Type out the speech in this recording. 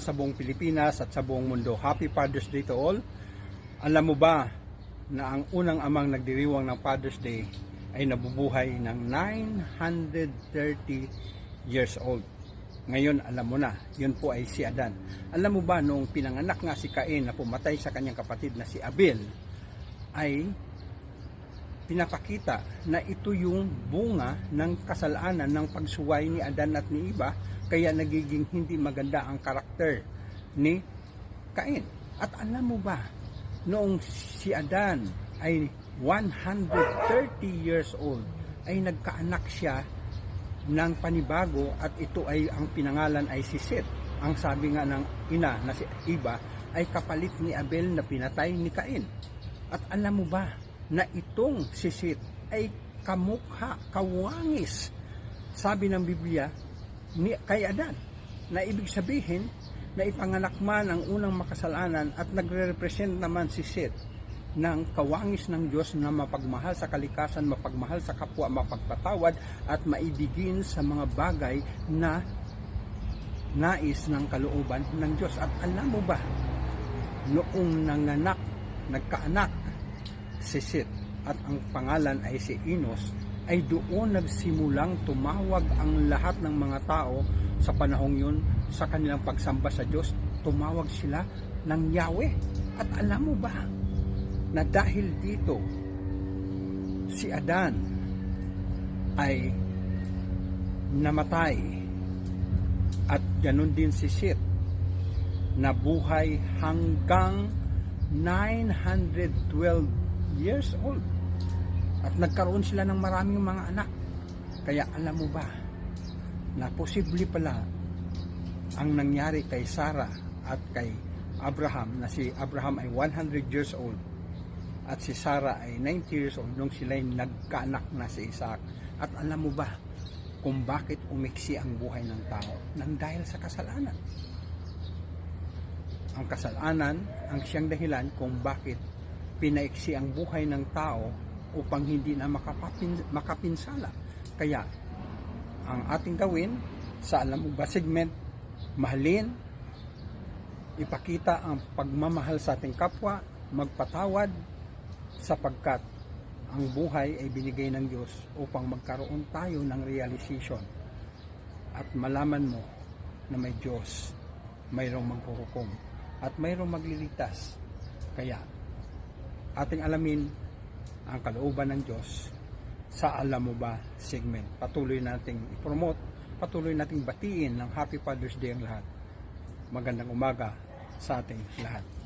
sa buong Pilipinas at sa buong mundo. Happy Father's Day to all. Alam mo ba na ang unang amang nagdiriwang ng Father's Day ay nabubuhay ng 930 years old. Ngayon alam mo na, yun po ay si Adan. Alam mo ba noong pinanganak nga si Cain na pumatay sa kanyang kapatid na si Abel, ay pinapakita na ito yung bunga ng kasalanan ng pagsuway ni Adan at ni Eva, kaya nagiging hindi maganda ang karakter ni Cain. At alam mo ba, noong si Adan ay 130 years old, ay nagkaanak siya ng panibago at ito ay ang pinangalan ay si Seth. Ang sabi nga ng ina na si Eva ay kapalit ni Abel na pinatay ni Cain. At alam mo ba na itong si Seth ay kamukha, kawangis, sabi ng Biblia, kay Adan, na ibig sabihin na ipanganak man ang unang makasalanan at nagre-represent naman si Seth ng kawangis ng Diyos na mapagmahal sa kalikasan, mapagmahal sa kapwa, mapagpatawad at maibigin sa mga bagay na nais ng kalooban ng Diyos. At alam mo ba, noong nagkaanak si Seth at ang pangalan ay si Enos, ay doon nagsimulang tumawag ang lahat ng mga tao sa panahong yun sa kanilang pagsamba sa Diyos. Tumawag sila ng Yahweh. At alam mo ba na dahil dito si Adan ay namatay at ganun din si Seth nabuhay hanggang 912 years old at nagkaroon sila ng maraming mga anak. Kaya alam mo ba na posible pala ang nangyari kay Sarah at kay Abraham, na si Abraham ay 100 years old at si Sarah ay 90 years old nung sila ay nagkaanak na si Isaac. At alam mo ba kung bakit umiksi ang buhay ng tao? Nang dahil sa kasalanan. Ang kasalanan ang siyang dahilan kung bakit pinaiksi ang buhay ng tao upang hindi na makapinsala. Kaya ang ating gawin sa Alam Mo Ba segment, mahalin, ipakita ang pagmamahal sa ating kapwa, magpatawad, sapagkat ang buhay ay binigay ng Diyos upang magkaroon tayo ng realization at malaman mo na may Diyos, mayroong maghuhukom at mayroong magliligtas. Kaya ating alamin ang kalooban ng Diyos sa Alam Mo Ba segment. Patuloy nating i-promote, patuloy nating batiin ng Happy Father's Day ang lahat. Magandang umaga sa ating lahat.